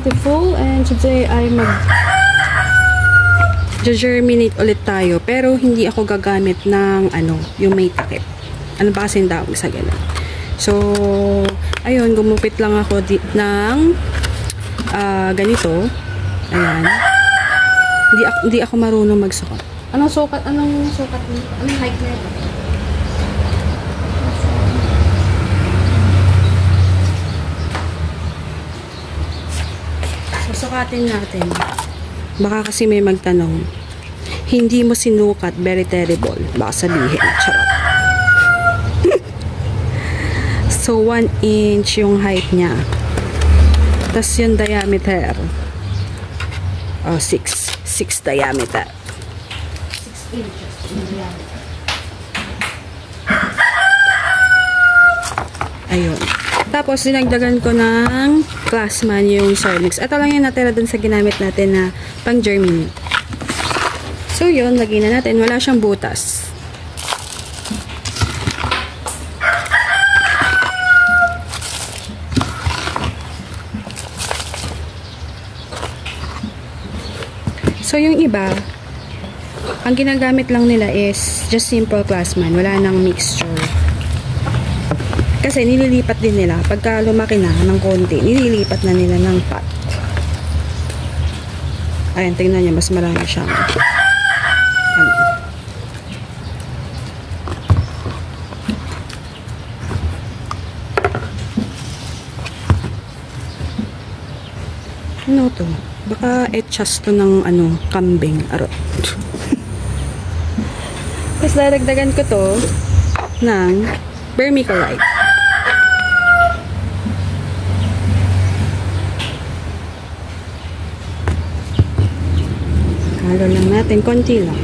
beautiful, and today ay germinate ulit tayo, pero hindi ako gagamit ng yung may takip. Ano ba kasing tawag sa ganun? So ayun, gumupit lang ako ng ganito. Ayan, hindi ako marunong magsukat. Anong sukat nito? Anong height nito? Susukatin natin. Baka kasi may magtanong, hindi mo sinukat, very terrible. Baka sabihin, charot. So 1 inch yung height niya. Tapos yung diameter, 6 diameter. 6 inches yung diameter. Ayun. Tapos, dinagdagan ko ng Classman yung Soilmix. Ito lang yung natira dun sa ginamit natin na pang germinate. So, yun. Lagyan na natin. Wala siyang butas. So, yung iba, ang ginagamit lang nila is just simple Classman. Wala nang mixture. Kasi nililipat din nila. Pagka lumaki na ng konti, nililipat na nila ng pot. Ayan, tingnan niyo, mas marami siyang ano to? Baka etchas to ng kambing. Arot. Tapos dadagdagan ko to ng vermiculite. Halo lang natin, konti lang.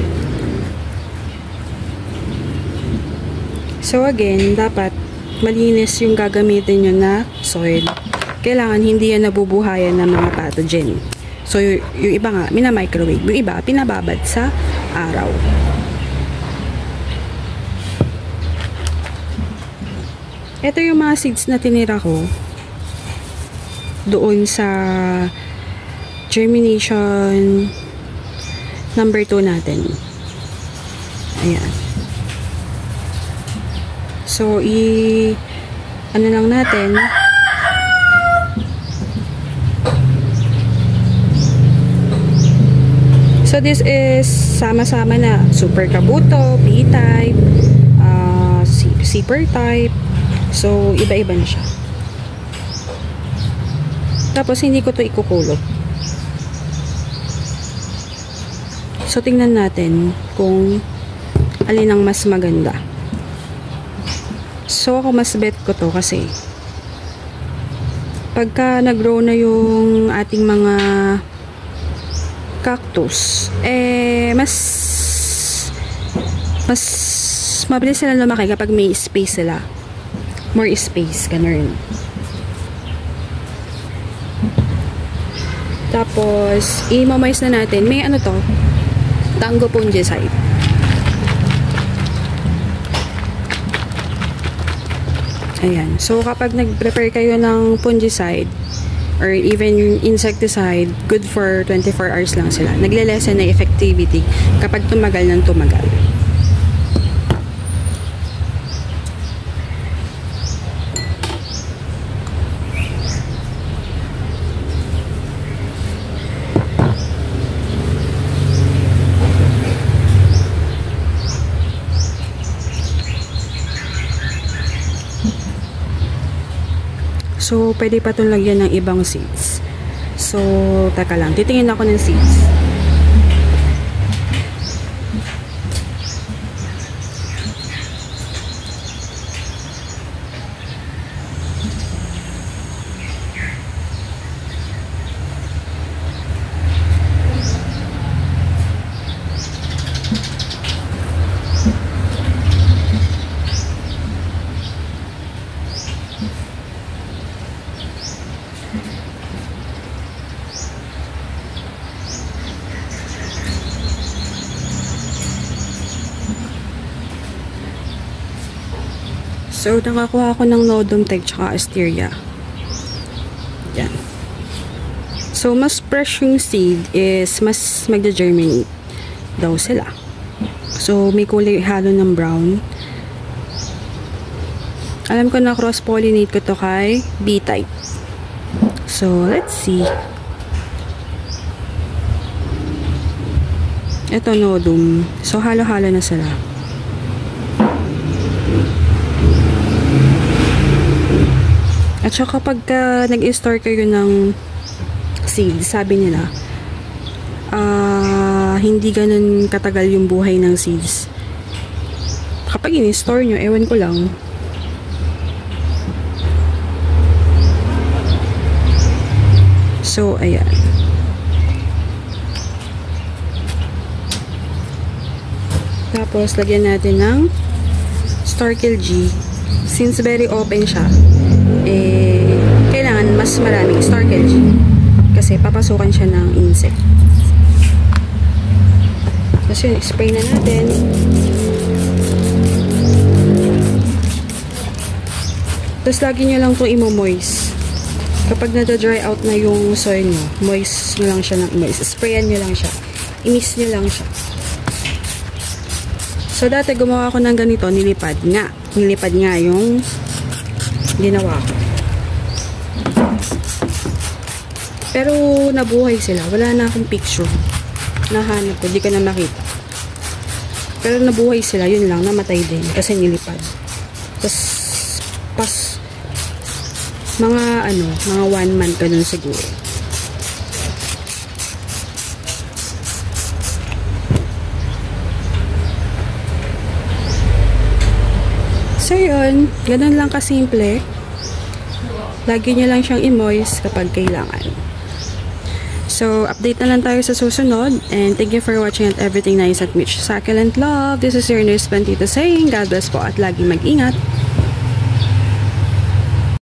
So again, dapat malinis yung gagamitin nyo na soil. Kailangan hindi yan nabubuhayan ng mga pathogen. So yung iba nga, mina-microwave. Yung iba, pinababad sa araw. Ito yung mga seeds na tinira ko doon sa germination number 2 natin. Ayan. So, ano lang natin. So, this is sama-sama na. Super Kabuto, B-type, Zipper type. So, iba-iba na siya. Tapos, hindi ko to ikukulog. So, tingnan natin kung alin ang mas maganda. So, ako mas bet ko to kasi pagka nag-grow na yung ating mga cactus, mas mabilis sila lumaki kapag may space sila. More space, ganun. Tapos, i-moist na natin. May to? Tango fungicide. Ayan. So, kapag nag-prepare kayo ng fungicide or even insecticide, good for 24 hours lang sila. Nagle-lessen na effectivity kapag tumagal ng tumagal. So, pwede pa itong lagyan ng ibang seeds. So, teka lang. Titingin ako ng seeds. So, nakakuha ako ng Nodum Tech tsaka Asteria. Yan. So, mas fresh yung seed is mas magda-germinate daw sila. So, may kulay halo ng brown. Alam ko na cross-pollinate ko to kay B-type. So, let's see. Ito nodum. So, halo-halo na sila. At saka pagka nag-store kayo ng seed, sabi nila, hindi ganun katagal yung buhay ng seeds. Kapag in-store nyo, ewan ko lang. So, ayan. Tapos, lagyan natin ng Starkill G. Since very open siya, kailangan mas maraming Starkill G. Kasi papasukan siya ng insect. Tapos yun, spray na natin. Tapos lagi nyo lang itong imo-moist. Kapag nada-dry out na yung soil nyo, moist nyo lang siya ng moist. Sprayan nyo lang siya. I-mix nyo lang siya. So, dati gumawa ako ng ganito, nilipad nga. Nilipad nga yung ginawa ko. Pero, nabuhay sila. Wala na akong picture. Nahanap ko. Di ko na makita. Pero, nabuhay sila. Yun lang. Namatay din. Kasi nilipad. Tapos, mga 1 month ka nun siguro. So, yun. Ganun lang kasimple. Lagi nyo lang siyang i-moist kapag kailangan. So, update na lang tayo sa susunod. And thank you for watching at everything nice at Mitch Succulent Love. This is your nurse Pantito saying, God bless po at lagi mag-ingat.